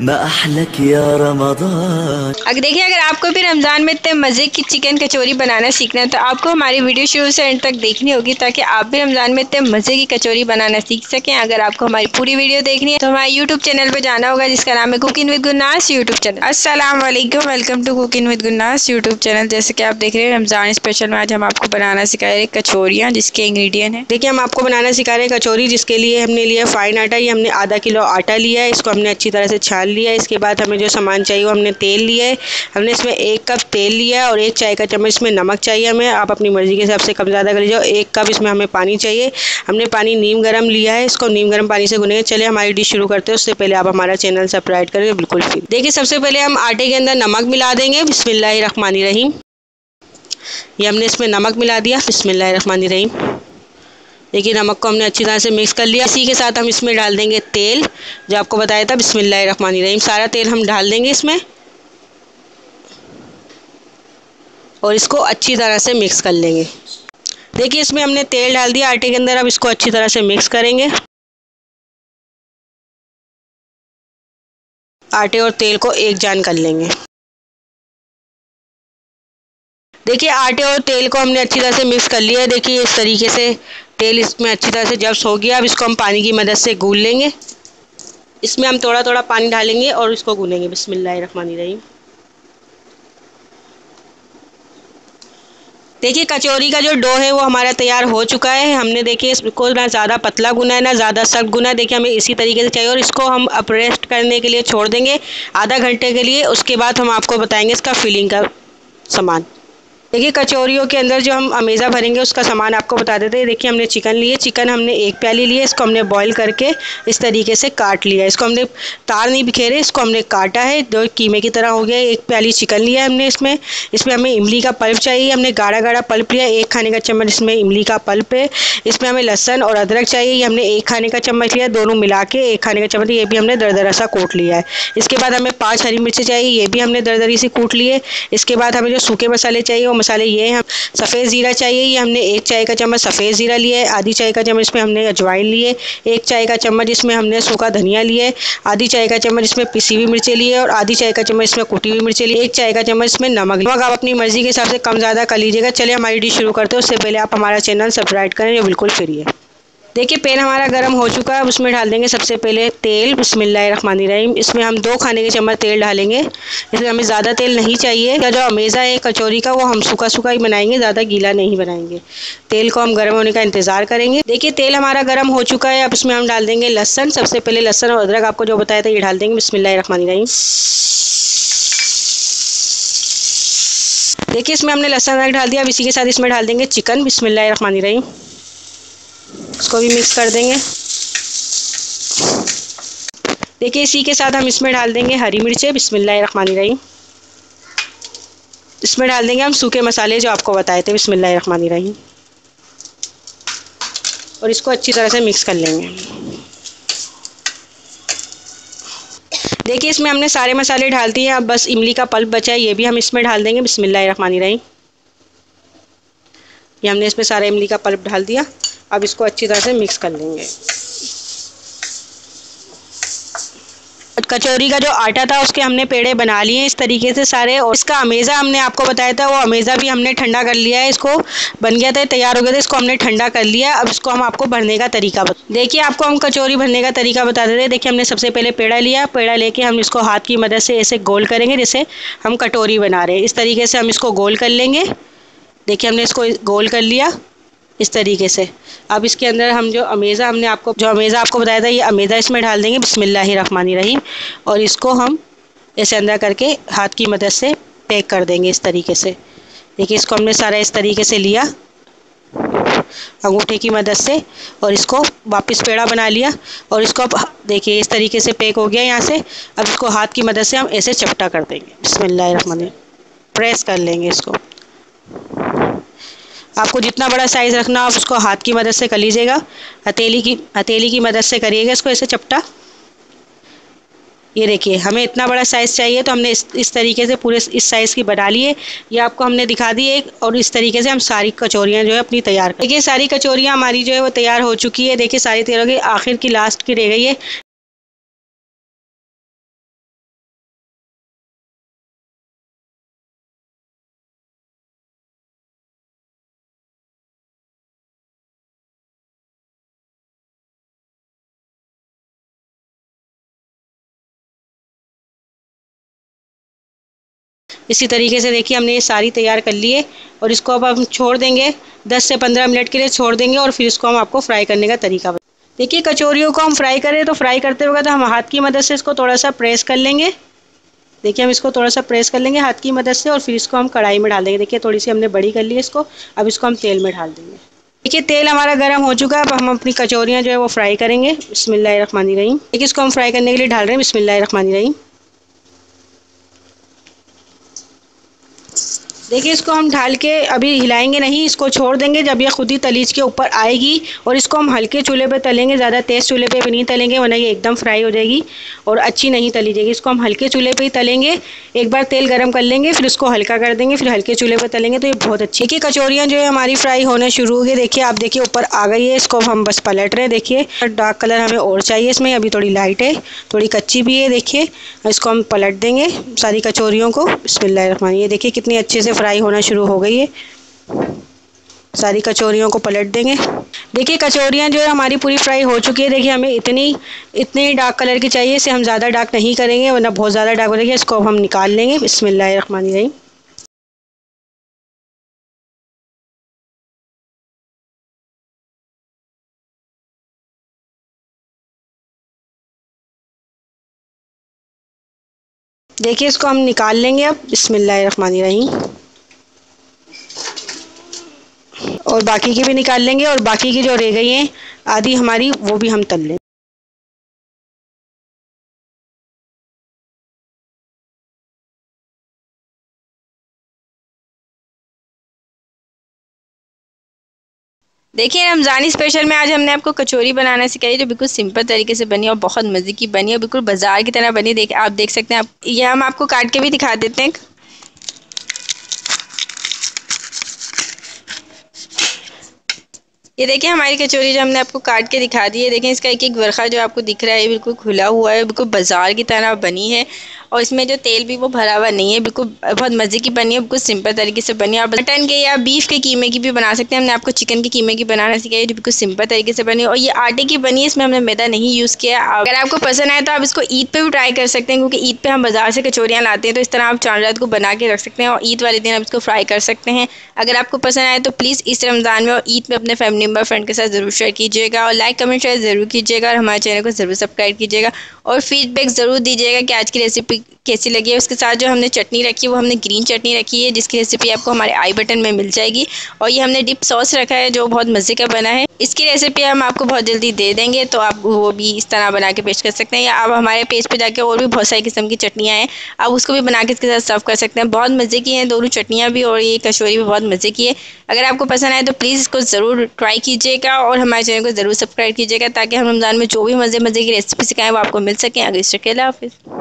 अगर देखिए, अगर आपको भी रमज़ान में इतने मज़े की चिकन कचौरी बनाना सीखना है तो आपको हमारी वीडियो शुरू से एंड तक देखनी होगी, ताकि आप भी रमज़ान में इतने मज़े की कचौरी बनाना सीख सकें। अगर आपको हमारी पूरी वीडियो देखनी है तो हमारे यूट्यूब चैनल पर जाना होगा, जिसका नाम है cooking with Gurnas YouTube channel. अस्सलाम वालेकुम, welcome to cooking with Gurnas YouTube channel. जैसे कि आप देख रहे हैं, रमज़ान स्पेशल में आज हम आपको बनाना सिखा रहे हैं कचौरियाँ, जिसके इंग्रेडिएंट हैं। देखिए, हम आपको बनाना सिखा रहे हैं कचौरी, जिसके लिए हमने लिया फाइन आटा। ये हमने आधा किलो आटा लिया है, इसको हमने अच्छी तरह से छान लिया है। इसके बाद हमें जो सामान चाहिए वो हमने तेल लिया है, हमने इसमें 1 कप तेल लिया है और 1 चाय का चम्मच इसमें नमक चाहिए हमें। आप अपनी मर्ज़ी के हिसाब से कम ज़्यादा कर लीजिए। 1 कप इसमें हमें पानी चाहिए। हमने पानी नीम गर्म लिया है, इसको नीम गर्म पानी से गुनेंगे। चलिए हमारी डिश शुरू करते हैं, उससे पहले आप हमारा चैनल सब्सक्राइब करें बिल्कुल फ्री। देखिए, सबसे पहले हम आटे के अंदर नमक मिला देंगे। बिस्मिल्लाहिर्रहमानिर्रहीम। ये हमने इसमें नमक मिला दिया। बिस्मिल्लाहिर्रहमानिर्रहीम। देखिए, नमक को हमने अच्छी तरह से मिक्स कर लिया। इसी के साथ हम इसमें डाल देंगे तेल, जो आपको बताया था। बिस्मिल्लाहिर्रहमानिर्रहीम। सारा तेल हम डाल देंगे इसमें और इसको अच्छी तरह से मिक्स कर लेंगे। देखिए, इसमें हमने तेल डाल दिया आटे के अंदर। अब इसको अच्छी तरह से मिक्स करेंगे। आटे और तेल को एक जान कर लेंगे। देखिए, आटे और तेल को हमने अच्छी तरह से मिक्स कर लिया है। देखिए, इस तरीके से तेल इसमें अच्छी तरह से जब्स हो गया। अब इसको हम पानी की मदद से गूंद लेंगे। इसमें हम थोड़ा थोड़ा पानी डालेंगे और इसको गूंदेंगे। बिस्मिल्लाहिर्रहमानिर्रहीम। देखिए, कचौरी का जो डो है वो हमारा तैयार हो चुका है। हमने देखिए इसको ना ज़्यादा पतला गुना है ना ज़्यादा सख्त गुना है। देखिए, हमें इसी तरीके से चाहिए और इसको हम अब रेस्ट करने के लिए छोड़ देंगे आधा घंटे के लिए। उसके बाद हम आपको बताएंगे इसका फिलिंग का सामान। देखिए, कचौरियों के अंदर जो हम अमेज़ा भरेंगे उसका सामान आपको बता देते हैं। देखिए, हमने चिकन लिए। चिकन हमने 1 प्याली लिए। इसको हमने बॉईल करके इस तरीके से काट लिया। इसको हमने तार नहीं बिखेरे, इसको हमने काटा है। 2 कीमे की तरह हो गया। 1 प्याली चिकन लिया है हमने। इसमें हमें इमली का पल्प चाहिए। हमने गाढ़ा गाढ़ा पल्प लिया। 1 खाने का चम्मच इसमें इमली का पल्प है। इसमें हमें लहसुन और अदरक चाहिए। ये हमने 1 खाने का चम्मच लिया। दोनों मिला के 1 खाने का चम्मच, ये भी हमने दरदरा सा कूट लिया है। इसके बाद हमें 5 हरी मिर्चें चाहिए। ये भी हमने दरदरी से कूट लिए। इसके बाद हमें जो सूखे मसाले चाहिए वो मसाले ये हैं। सफ़ेद ज़ीरा चाहिए। ये हमने 1 चाय का चम्मच सफ़ेद ज़ीरा लिया है। आधी चाय का चम्मच इसमें हमने अजवाइन लिए। 1 चाय का चम्मच इसमें हमने सूखा धनिया लिया है। आधी चाय का चम्मच इसमें पिसी हुई मिर्चें लिए और आधी चाय का चम्मच इसमें कुटी हुई मिर्चें लिए। 1 चाय का चम्मच इसमें नमक आप अपनी मर्ज़ी के हिसाब से कम ज़्यादा कर लीजिएगा। चलिए हमारी डिश शुरू करते हैं, उससे पहले आप हमारा चैनल सब्सक्राइब करें, ये बिल्कुल फ्री है। देखिए, पैन हमारा गर्म हो चुका है। अब उसमें डाल देंगे सबसे पहले तेल। बिस्मिल्लाहिर्रहमानिर्रहीम। इसमें हम 2 खाने के चम्मच तेल डालेंगे। इसमें हमें ज़्यादा तेल नहीं चाहिए। जो अमेज़ा है कचौरी का वो हम सूखा सूखा ही बनाएंगे, ज़्यादा गीला नहीं बनाएंगे। तेल को हम गर्म होने का इंतज़ार करेंगे। देखिए, तेल हमारा गर्म हो चुका है। अब इसमें हम डाल देंगे लहसुन। सबसे पहले लहसुन और अदरक आपको जो बताया था ये डाल देंगे। बिस्मिल्लाहिर्रहमानिर्रहीम। देखिए, इसमें हमने लहसुन अदरक डाल दिया। अब इसी के साथ इसमें डाल देंगे चिकन। बिस्मिल्लाहिर्रहमानिर्रहीम। इसको भी मिक्स कर देंगे। देखिए, इसी के साथ हम इसमें डाल देंगे हरी मिर्चें। बिस्मिल्लाहिर्रहमानिर्रहीम। इसमें डाल देंगे हम सूखे मसाले जो आपको बताए थे। बिस्मिल्लाहिर्रहमानिर्रहीम। और इसको अच्छी तरह से मिक्स कर लेंगे। देखिए, इसमें हमने सारे मसाले डाल दिए। अब बस इमली का पल्प बचा है, ये भी हम इसमें डाल देंगे। बिस्मिल्लाहिर्रहमानिर्रहीम। ये हमने इसमें सारा इमली का पल्प डाल दिया। अब इसको अच्छी तरह से मिक्स कर लेंगे। कचौरी का जो आटा था उसके हमने पेड़े बना लिए इस तरीके से सारे। और इसका अमेज़ा हमने आपको बताया था, वो अमेज़ा भी हमने ठंडा कर लिया है। इसको बन गया था, तैयार हो गया था, इसको हमने ठंडा कर लिया। अब इसको हम आपको भरने का तरीका देखिए, आपको हम कचौरी भरने का तरीका बता देते हैं। देखिए, हमने सबसे पहले पेड़ा लिया। पेड़ा लेके हम इसको हाथ की मदद से ऐसे गोल करेंगे जैसे हम कटोरी बना रहे हैं। इस तरीके से हम इसको गोल कर लेंगे। देखिए, हमने इसको गोल कर लिया इस तरीके से। अब इसके अंदर हम जो अमेज़ा आपको बताया था ये अमेज़ा इसमें डाल देंगे। बिस्मिल्लाहिर्रहमानिर्रहीम। और इसको हम ऐसे अंदर करके हाथ की मदद से पैक कर देंगे इस तरीके से। देखिए, इसको हमने सारा इस तरीके से लिया अंगूठे की मदद से और इसको वापस पेड़ा बना लिया। और इसको अब देखिए इस तरीके से पैक हो गया यहाँ से। अब इसको हाथ की मदद से हम ऐसे चपटा कर देंगे। बिस्मिल्लाहिर्रहमानिर्रहीम। प्रेस कर लेंगे इसको। आपको जितना बड़ा साइज़ रखना हो आप उसको हाथ की मदद से कर लीजिएगा। हथेली की मदद से करिएगा इसको ऐसे चपटा। ये देखिए, हमें इतना बड़ा साइज़ चाहिए तो हमने इस तरीके से पूरे इस साइज़ की बना लिए। ये आपको हमने दिखा दी एक। और इस तरीके से हम सारी कचौरियाँ जो है अपनी तैयार कर। देखिए, सारी कचौरियाँ हमारी जो है वो तैयार हो चुकी है। देखिए, सारी तैयार हो गई। आखिर की लास्ट की रह गई है। इसी तरीके से देखिए हमने ये सारी तैयार कर ली है और इसको अब हम छोड़ देंगे 10 से 15 मिनट के लिए छोड़ देंगे और फिर इसको हम आपको फ्राई करने का तरीका बताएंगे। देखिए कचौरियों को हम फ्राई करें तो फ्राई करते वक्त हम हाथ की मदद से इसको थोड़ा सा प्रेस कर लेंगे। देखिए हम इसको थोड़ा सा प्रेस कर लेंगे हाथ की मदद से और फिर इसको हम कढ़ाई में डाल देंगे। देखिए थोड़ी सी हमने बड़ी कर ली है इसको, अब इसको हम तेल में डाल देंगे। देखिए तेल हमारा गर्म हो चुका है, अब हम अपनी कचौरियाँ जो है वो फ्राई करेंगे। बिस्मिल्लाहिर्रहमानिर्रहीम। देखिए इसको हम फ्राई करने के लिए डाल रहे हैं। बिस्मिल्लाहिर्रहमानिर्रहीम। देखिए इसको हम ढाल के अभी हिलाएंगे नहीं, इसको छोड़ देंगे। जब ये खुद ही तलीज के ऊपर आएगी और इसको हम हल्के चूल्हे पे तलेंगे, ज़्यादा तेज़ चूल्हे पे भी नहीं तलेंगे वरना ये एकदम फ्राई हो जाएगी और अच्छी नहीं तली जाएगी। इसको हम हल्के चूल्हे पे ही तलेंगे। एक बार तेल गरम कर लेंगे, फिर इसको हल्का कर देंगे, फिर हल्के चूल्हे पे तलेंगे तो ये बहुत अच्छी। देखिए कचौरियाँ जो है हमारी फ्राई होने शुरू हो गई। देखिए आप देखिए ऊपर आ गई है, इसको हम बस पलट रहे हैं। देखिए डार्क कलर हमें और चाहिए इसमें, अभी थोड़ी लाइट है, थोड़ी कच्ची भी है। देखिए इसको हम पलट देंगे सारी कचौरियों को। बिस्मिल्लाहिर्रहमानिर्रहीम। ये देखिए कितनी अच्छे से फ्राई होना शुरू हो गई है। सारी कचौरियों को पलट देंगे। देखिए कचौरियाँ जो है हमारी पूरी फ्राई हो चुकी है। देखिए हमें इतनी डार्क कलर की चाहिए, इसे हम ज़्यादा डार्क नहीं करेंगे वरना बहुत ज़्यादा डार्क हो जाएगी। इसको अब हम निकाल लेंगे। बिस्मिल्लाहिर्रहमानिर्रहीम। देखिए इसको हम निकाल लेंगे अब। बिस्मिल्लाहिर्रहमानिर्रहीम। और बाकी की भी निकाल लेंगे और बाकी की जो रह गई हैं आधी हमारी, वो भी हम तल लेंगे। देखिए रमज़ानी स्पेशल में आज हमने आपको कचौरी बनाना सिखाई जो बिल्कुल सिंपल तरीके से बनी और बहुत मज़े की बनी और बिल्कुल बाजार की तरह बनी। देखिए आप देख सकते हैं, आप ये हम आपको काट के भी दिखा देते हैं। ये देखिए हमारी कचौरी जो हमने आपको काट के दिखा दी है। देखें इसका एक एक वर्खा जो आपको दिख रहा है बिल्कुल खुला हुआ है, बिल्कुल बाजार की तरह बनी है और इसमें जो तेल भी वो भरा हुआ नहीं है, बिल्कुल बहुत मज़े की बनी है, बिल्कुल सिंपल तरीके से बनी है। आप मटन के या बीफ के कीमे की भी बना सकते हैं। हमने आपको चिकन के कीमे की बनाना सिखाई जो बिल्कुल सिंपल तरीके से बनी और ये आटे की बनी है, इसमें हमने मैदा नहीं यूज़ किया। अगर आपको पसंद आए तो आप इसको ईद पर भी ट्राई कर सकते हैं क्योंकि ईद पर हम बाज़ार से कचौरियाँ लाते हैं, तो इस तरह आप चांद रात को बना के रख सकते हैं और ईद वाले दिन आप इसको फ्राई कर सकते हैं। अगर आपको पसंद आए तो प्लीज़ इस रमज़ान में और ईद में अपने फैमिली मेम्बर फ्रेंड के साथ ज़रूर शेयर कीजिएगा और लाइक कमेंट शेयर ज़रूर कीजिएगा और हमारे चैनल को ज़रूर सब्सक्राइब कीजिएगा और फीडबैक ज़रूर दीजिएगा कि आज की रेसिपी कैसी लगी है। उसके साथ जो हमने चटनी रखी है वो हमने ग्रीन चटनी रखी है जिसकी रेसिपी आपको हमारे आई बटन में मिल जाएगी और ये हमने डिप सॉस रखा है जो बहुत मज़े का बना है। इसकी रेसिपी हम आपको बहुत जल्दी दे देंगे तो आप वो भी इस तरह बना के पेश कर सकते हैं या आप हमारे पेज पे जाके और भी बहुत सारी किस्म की चटनियाँ हैं, आप उसको भी बना के इसके साथ सर्व कर सकते हैं। बहुत मज़े की हैं दोनों चटनियाँ भी और ये कचौरी भी बहुत मज़े की है। अगर आपको पसंद आए तो प्लीज़ इसको ज़रूर ट्राई कीजिएगा और हमारे चैनल को ज़रूर सब्सक्राइब कीजिएगा ताकि हम रमज़ान में जो भी मज़े की रेसिपी सिखाएं वो आपको मिल सकें। अगर इस अल्लाह हाफ़िज़।